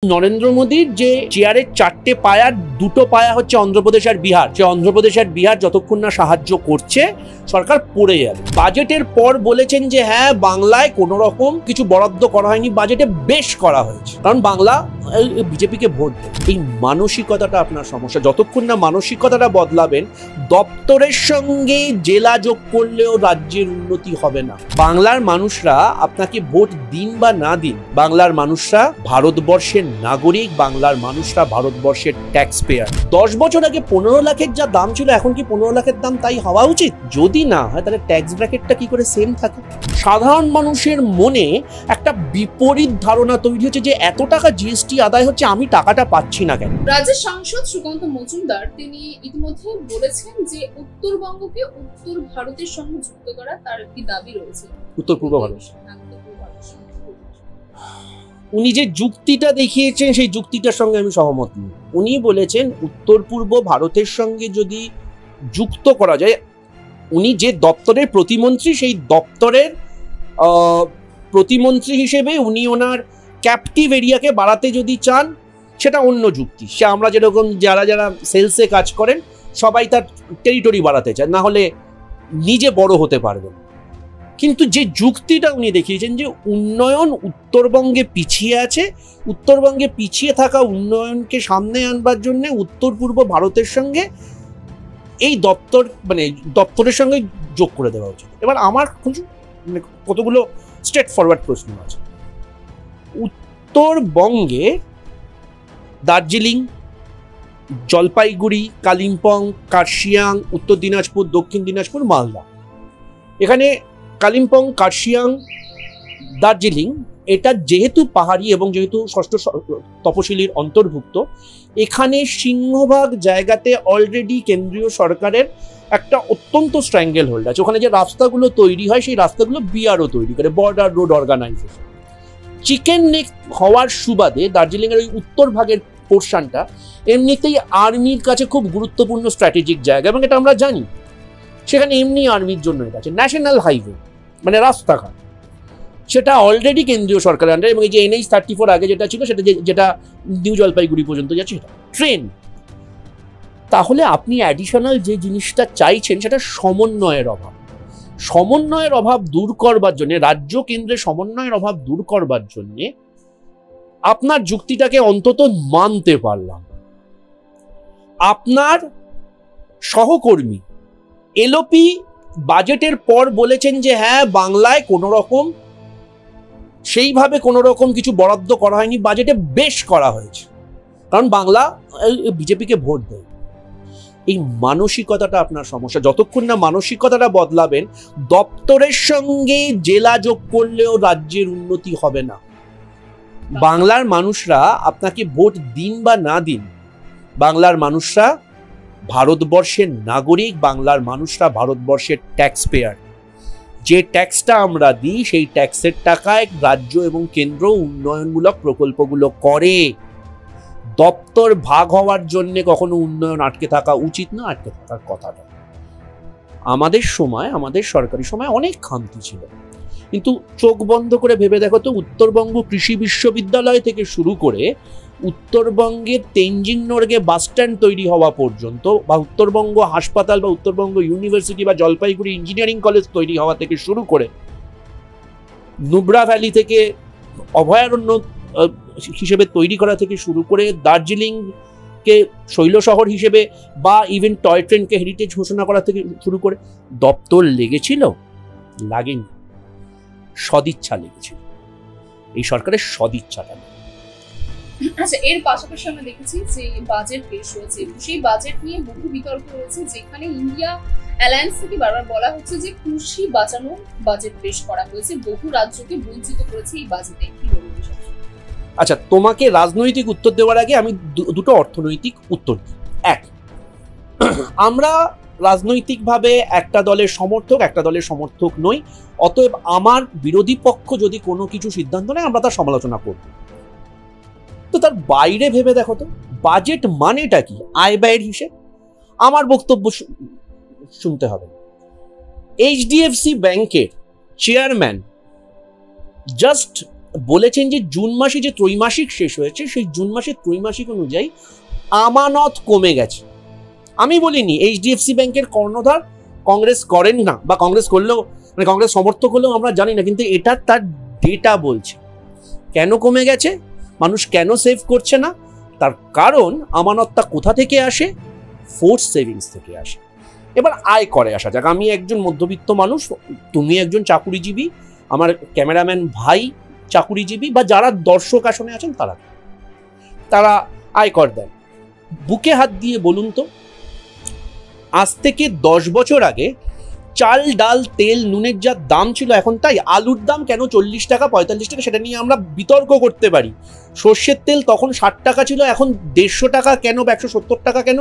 নরেন্দ্র মোদীর যে চেয়ারের চারটে পায়ার দুটো পায়া হচ্ছে অন্ধ্রপ্রদেশ আর বিহার। যে অন্ধ্রপ্রদেশ আর বিহার যতক্ষণ না সাহায্য করছে সরকার পড়ে যাবে। বাজেটের পর বলেছেন যে হ্যাঁ, বাংলায় কোনো রকম কিছু বরাদ্দ করা হয়নি, বাজেটে বেশ করা হয়েছে, কারণ বাংলা বিজেপিকে ভোট দেয়। এই মানসিকতাটা আপনার সমস্যা। যতক্ষণ না মানসিকতাটা বদলাবেন, দপ্তরের সঙ্গে জেলা যোগ করলেও রাজ্যের উন্নতি হবে না। বাংলার মানুষরা আপনাকে ভোট দিন বা না দিন, বাংলার মানুষরা ভারতবর্ষের নাগরিক, বাংলার মানুষরা ভারতবর্ষের ট্যাক্স পেয়ার। 10 বছর আগে 15 লাখের যা দাম ছিল, এখন কি 15 লাখের দাম তাই হওয়া উচিত? যদি না হয় তাহলে ট্যাক্স ব্র্যাকেটটা কি করে সেম থাকে? সাধারণ মানুষের মনে একটা বিপরীত ধারণা তৈরি হচ্ছে যে এত টাকা জিএসটি আদায় হচ্ছে, আমি টাকাটা পাচ্ছি না কেন। রাজ্যের সাংসদ সুকান্ত মজুমদার তিনি ইতিমধ্যে বলেছেন যে উত্তরবঙ্গকে উত্তর ভারতের সঙ্গে যুক্ত করা তার একটি দাবি রয়েছে। উত্তর পূর্ব ভারত, উনি যে যুক্তিটা দেখিয়েছেন সেই যুক্তিটার সঙ্গে আমি সহমত নই। উনি বলেছেন উত্তর পূর্ব ভারতের সঙ্গে যদি যুক্ত করা যায়, উনি যে দপ্তরের প্রতিমন্ত্রী, সেই দপ্তরের প্রতিমন্ত্রী হিসেবে উনি ওনার ক্যাপটিভ এরিয়াকে বাড়াতে যদি চান, সেটা অন্য যুক্তি। সে আমরা যেরকম যারা যারা সেলসে কাজ করেন সবাই তার টেরিটরি বাড়াতে চায়, না হলে নিজে বড় হতে পারবেন। কিন্তু যে যুক্তিটা উনি দেখিয়েছেন যে উন্নয়ন উত্তরবঙ্গে পিছিয়ে আছে, উত্তরবঙ্গে পিছিয়ে থাকা উন্নয়নকে সামনে আনবার জন্য উত্তর পূর্ব ভারতের সঙ্গে এই দপ্তরের সঙ্গে যোগ করে দেওয়া উচিত। এবার আমার কতগুলো স্ট্রেট ফরওয়ার্ড প্রশ্ন আছে। উত্তরবঙ্গে দার্জিলিং, জলপাইগুড়ি, কালিম্পং, কার্শিয়াং, উত্তর দিনাজপুর, দক্ষিণ দিনাজপুর, মালদা, এখানে কালিম্পং, কার্শিয়াং, দার্জিলিং, এটা যেহেতু পাহাড়ি এবং যেহেতু ষষ্ঠ তপশিলির অন্তর্ভুক্ত, এখানে সিংহভাগ জায়গাতে অলরেডি কেন্দ্রীয় সরকারের একটা অত্যন্ত স্ট্র্যাঙ্গেল হোল্ড আছে। ওখানে যে রাস্তাগুলো তৈরি হয় সেই রাস্তাগুলো বিআরও তৈরি করে, border road organisation. Chicken neck হওয়ার সুবাদে দার্জিলিংয়ের ওই উত্তর ভাগের পোর্শনটা এমনিতেই আর্মির কাছে খুব গুরুত্বপূর্ণ স্ট্র্যাটেজিক জায়গা, এবং এটা আমরা জানি। সেখানে এমনি আর্মির জন্য এটা আছে ন্যাশনাল হাইওয়ে, মানে রাস্তাঘাট, সেটা অলরেডি কেন্দ্রীয় সরকারের আন্ডারে। এবং এই যে NH-34 আগে যেটা ছিল, সেটা যেটা নিউ জলপাইগুড়ি পর্যন্ত যাচ্ছে, সেটা ট্রেন। তাহলে আপনি অ্যাডিশনাল যে জিনিসটা চাইছেন সেটা সমন্বয়ের অভাব। সমন্বয়ের অভাব দূর করবার জন্য, রাজ্য কেন্দ্রের সমন্বয়ের অভাব দূর করবার জন্য আপনার যুক্তিটাকে অন্তত মানতে পারলাম। আপনার সহকর্মী এলওপি বাজেটের পর বলেছেন যে হ্যাঁ, বাংলায় কোনো রকম সেইভাবে কোনো রকম কিছু বরাদ্দ করা হয়নি, বাজেটে বেশ করা হয়েছে, কারণ বাংলা বিজেপিকে ভোট দেয়। এই মানসিকতাটা আপনার সমস্যা। যতক্ষণ না মানসিকতাটা বদলাবেন, দপ্তরের সঙ্গে জেলা যোগ করলেও রাজ্যের উন্নতি হবে না। বাংলার মানুষরা আপনাকে ভোট দিন বা না দিন, বাংলার মানুষরা ভারতবর্ষের নাগরিক, বাংলার মানুষরা ভারতবর্ষের ট্যাক্স পেয়ার। যে ট্যাক্সটা আমরা দিই সেই ট্যাক্সের টাকায় রাজ্য এবং কেন্দ্র উন্নয়নমূলক প্রকল্পগুলো করে। দপ্তর ভাগ হওয়ার জন্য কখনো উন্নয়ন আটকে থাকা উচিত না, আটকে থাকার কথাটা। আমাদের সময়, আমাদের সরকারি সময় অনেক খামতি ছিল, কিন্তু চোখ বন্ধ করে ভেবে দেখো তো, উত্তরবঙ্গ কৃষি বিশ্ববিদ্যালয় থেকে শুরু করে উত্তরবঙ্গের তেনজিং নোরগে বাস স্ট্যান্ড তৈরি হওয়া পর্যন্ত, বা উত্তরবঙ্গ হাসপাতাল বা উত্তরবঙ্গ ইউনিভার্সিটি বা জলপাইগুড়ি ইঞ্জিনিয়ারিং কলেজ তৈরি হওয়া থেকে শুরু করে, নুব্রা ভ্যালি থেকে অভয়ারণ্য হিসেবে তৈরি করা থেকে শুরু করে, দার্জিলিংকে শৈল শহর হিসেবে বা ইভেন টয় ট্রেনকে হেরিটেজ ঘোষণা করা থেকে শুরু করে, দপ্তর লেগেছিল? লাগেনি, সদিচ্ছা লেগেছিল। এই সরকারের সদিচ্ছাটা। আচ্ছা, এর পাশাপাশি আমরা দেখেছি যে বাজেট পেশ হয়েছে, সেই বাজেট নিয়ে বহু বিতর্ক রয়েছে, যেখানে ইন্ডিয়া অ্যালায়েন্স থেকে বারবার বলা হচ্ছে যে কৃষি বাঁচানো বাজেট পেশ করা হয়েছে, বহু রাজ্যকে বঞ্চিত করেছে এই বাজেটে। কি বলবো? আচ্ছা, তোমাকে রাজনৈতিক উত্তর দেওয়ার আগে আমি দুটো অর্থনৈতিক উত্তর দিই। এক, আমরা রাজনৈতিকভাবে একটা দলের সমর্থক, একটা দলের সমর্থক নই, অতএব আমার বিরোধী পক্ষ যদি কোনো কিছু সিদ্ধান্ত নেয় আমরা তার সমালোচনা করব। তো তার বাইরে ভেবে দেখো তো, বাজেট মানেটা কি? আয় ব্যয়ের হিসেব। আমার বক্তব্য শুনতে হবে। HDFC ব্যাংকের চেয়ারম্যান জাস্ট বলেছেন যে জুন মাসে যে ত্রৈমাসিক শেষ হয়েছে সেই জুন মাসের ত্রৈমাসিক অনুযায়ী আমানত কমে গেছে। আমি বলিনি এইচডিএফসি ব্যাংকের কর্ণধার কংগ্রেস করেন না, বা কংগ্রেস করলেও মানে কংগ্রেস সমর্থক হলেও আমরা জানি না, কিন্তু এটা তার ডেটা বলছে। কেন কমে গেছে, মানুষ কেন সেভ করছে না, তার কারণ আমানতটা কোথা থেকে আসে, ফোর্স সেভিংস থেকে আসে। এবার আয় করে আসা যাক। আমি একজন মধ্যবিত্ত মানুষ, তুমি একজন চাকুরিজীবী, আমার ক্যামেরাম্যান ভাই চাকুরিজীবী, বা যারা দর্শক আসনে আছেন তারা আয়কর দেন। বুকে হাত দিয়ে বলুন তো, আজ থেকে 10 বছর আগে চাল ডাল তেল নুনের যা দাম ছিল এখন তাই, আলুর দাম কেন 40 টাকা 45 টাকা সেটা নিয়ে আমরা বিতর্ক করতে পারি। সর্ষের তেল তখন 60 টাকা ছিল, এখন 150 টাকা কেন বা 170 টাকা কেন,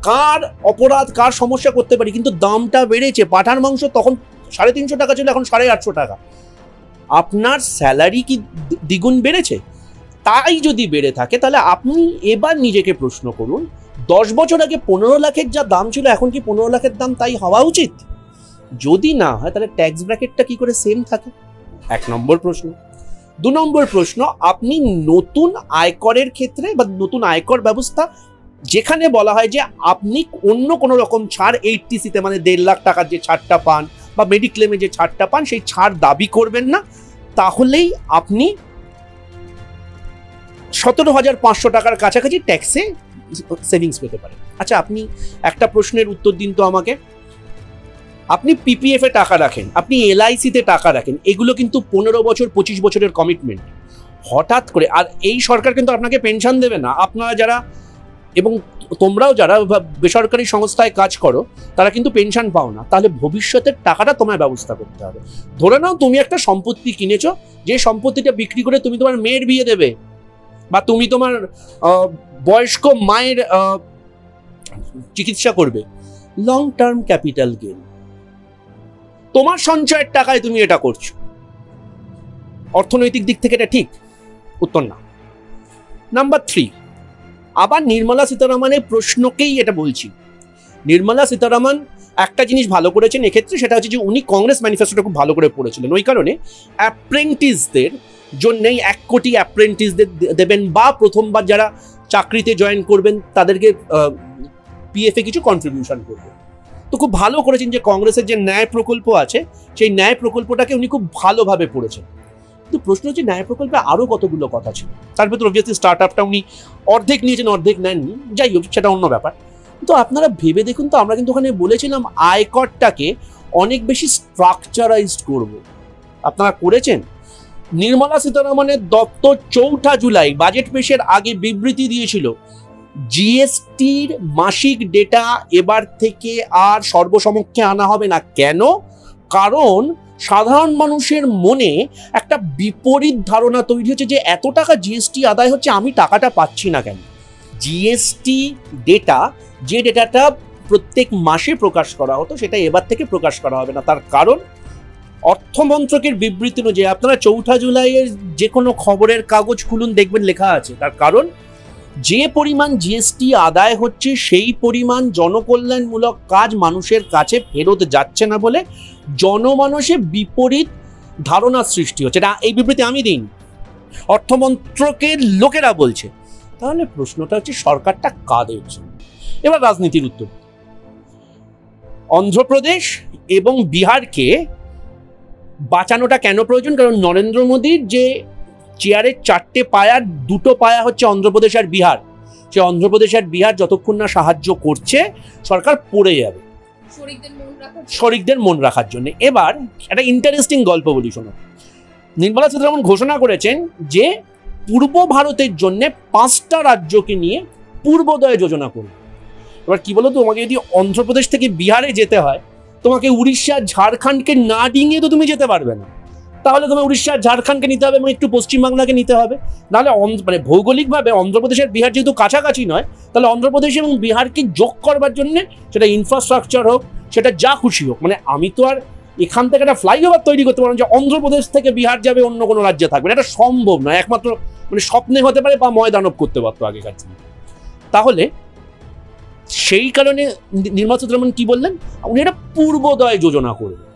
কার অপরাধ কার সমস্যা করতে পারি, কিন্তু দামটা বেড়েছে। পাঠার মাংস তখন 350 টাকা ছিল, এখন 850 টাকা। আপনার স্যালারি কি দ্বিগুণ বেড়েছে? তাই যদি বেড়ে থাকে তাহলে আপনি এবার নিজেকে প্রশ্ন করুন, 10 বছর আগে 15 লাখের যা দাম ছিল এখন কি 15 লাখের দাম তাই হওয়া উচিত? যদি না হয় তাহলে ট্যাক্স ব্র্যাকেটটা কি করে সেম থাকে? 1 নম্বর প্রশ্ন। 2 নম্বর প্রশ্ন, আপনি নতুন আয়করের ক্ষেত্রে বা নতুন আয়কর ব্যবস্থা যেখানে বলা হয় যে আপনি অন্য কোনো রকম ছাড় 80সিতে মানে 1.5 লাখ টাকার যে ছাড়টা পান বা মেডিক্লেমে যে ছাড়টা পান সেই ছাড় দাবি করবেন না, তাহলেই আপনি 17,500 টাকার কাছাকাছি ট্যাক্সে সেভিংস পেতে পারেন। আচ্ছা, আপনি একটা প্রশ্নের উত্তর দিন তো আমাকে। আপনি পিপিএফ এ টাকা রাখেন, আপনি এলআইসিতে টাকা রাখেন, এগুলো কিন্তু 15 বছর 25 বছরের কমিটমেন্ট। হঠাৎ করে, আর এই সরকার কিন্তু আপনাকে পেনশন দেবে না। আপনারা যারা এবং তোমরাও যারা বেসরকারি সংস্থায় কাজ করো তারা কিন্তু পেনশন পাও না। তাহলে ভবিষ্যতের টাকাটা তোমায় ব্যবস্থা করতে হবে। ধরে নাও তুমি একটা সম্পত্তি কিনেছো, যে সম্পত্তিটা বিক্রি করে তুমি তোমার মেয়ের বিয়ে দেবে, বা তুমি তোমার বয়স্ক মায়ের চিকিৎসা করবে। লং টার্ম ক্যাপিটাল গেইন, তোমার সঞ্চয়ের টাকায় তুমি এটা করছো। অর্থনৈতিক দিক থেকে এটা ঠিক? উত্তর না। নাম্বার 3, আবার নির্মলা সীতারামনের প্রশ্নকেই এটা বলছি। নির্মলা সীতারামন একটা জিনিস ভালো করেছেন এক্ষেত্রে, সেটা হচ্ছে যে উনি কংগ্রেস ম্যানিফেস্টোটা খুব ভালো করে পড়েছিলেন। ওই কারণে অ্যাপ্রেন্টিসদের জন্যই 1 কোটি অ্যাপ্রেন্টিসদের দেবেন, বা প্রথমবার যারা চাকরিতে জয়েন করবেন তাদেরকে পিএফে কিছু কন্ট্রিবিউশন করবেন। তো খুব ভালো করেছেন যে কংগ্রেসের যে ন্যায় প্রকল্প আছে সেই ন্যায় প্রকল্পটাকে উনি খুব ভালোভাবে পড়েছেন। কিন্তু প্রশ্ন হচ্ছে ন্যায় প্রকল্পে আরও কতগুলো কথা ছিল, তার ভেতর অবভিয়াসলি স্টার্ট আপটা উনি অর্ধেক নিয়েছেন অর্ধেক নেননি, যাই হোক সেটা অন্য ব্যাপার। তো আপনারা ভেবে দেখুন তো, আমরা কিন্তু ওখানে বলেছিলাম আয়করটাকে অনেক বেশি স্ট্রাকচারাইজড করব। আপনারা করেছেন? নির্মলা সীতারামনের দপ্তর 4 জুলাই বাজেট পেশের আগে বিবৃতি দিয়েছিল জিএসটির মাসিক ডেটা এবার থেকে আর সর্বসমক্ষে আনা হবে না। কেন? কারণ সাধারণ মানুষের মনে একটা বিপরীত ধারণা তৈরি হচ্ছে যে এত টাকা জিএসটি আদায় হচ্ছে, আমি টাকাটা পাচ্ছি না কেন। জিএসটি ডেটা, যে ডেটাটা প্রত্যেক মাসে প্রকাশ করা হতো, সেটা এবার থেকে প্রকাশ করা হবে না। তার কারণ অর্থমন্ত্রকের বিবৃতি অনুযায়ী, আপনারা 4 জুলাইয়ের যে কোনো খবরের কাগজ খুলুন, দেখবেন লেখা আছে। তার কারণ যে পরিমাণ জিএসটি আদায় হচ্ছে সেই পরিমাণ জনকল্যাণমূলক কাজ মানুষের কাছে ফেরত যাচ্ছে না বলে জনমানসে বিপরীত ধারণা সৃষ্টি হচ্ছে। এটা এই বিবৃতি আমি দিইনি, অর্থমন্ত্রকের লোকেরা বলছে। তাহলে প্রশ্নটা হচ্ছে সরকারটা কাদের জন্য? এবার রাজনীতির উত্তর। অন্ধ্রপ্রদেশ এবং বিহারকে বাঁচানোটা কেন প্রয়োজন? কারণ নরেন্দ্র মোদীর যে চেয়ারের 4টে পায়ার 2টো পায়া হচ্ছে অন্ধ্রপ্রদেশ আর বিহার। সে অন্ধ্রপ্রদেশ আর বিহার যতক্ষণ না সাহায্য করছে সরকার পড়ে যাবে, শরিকদের মন রাখার জন্য। এবার একটা ইন্টারেস্টিং গল্প বলি, শোনো। নির্মলা সীতারামন ঘোষণা করেছেন যে পূর্ব ভারতের জন্য 5টা রাজ্যকে নিয়ে পূর্বোদয় যোজনা করবে। এবার কি বলো, তোমাকে যদি অন্ধ্রপ্রদেশ থেকে বিহারে যেতে হয়, তোমাকে উড়িষ্যা ঝাড়খণ্ডকে না ডিঙিয়ে তো তুমি যেতে পারবে না। তাহলে তোমার উড়িষ্যা ঝাড়খণ্ডকে নিতে হবে এবং একটু পশ্চিমবাংলাকে নিতে হবে। নাহলে মানে ভৌগোলিকভাবে অন্ধ্রপ্রদেশ আর বিহার যেহেতু কাছাকাছি নয়, তাহলে অন্ধ্রপ্রদেশ এবং বিহারকে যোগ করবার জন্য সেটা ইনফ্রাস্ট্রাকচার হোক, সেটা যা খুশি হোক, মানে আমি তো আর এখান থেকে একটা ফ্লাইওভার তৈরি করতে পারবো যে অন্ধ্রপ্রদেশ থেকে বিহার যাবে, অন্য কোনো রাজ্যে থাকবে, এটা সম্ভব নয়। একমাত্র মানে স্বপ্নে হতে পারে বা ময়দানব করতে পারতো আগেকার দিনে। তাহলে সেই কারণে নির্মলা সীতারামন কি বললেন, উনি একটা পূর্বোদয় যোজনা করবেন।